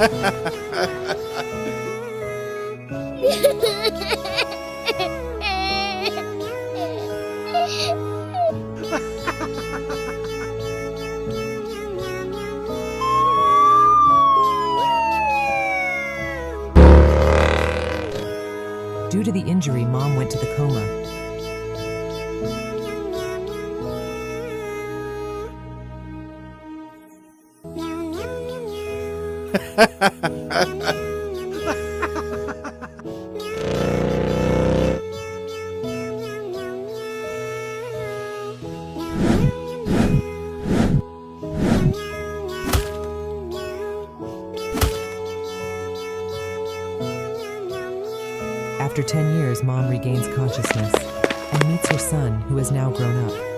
Due to the injury, Mom went to the coma. After 10 years, Mom regains consciousness and meets her son, who is now grown up.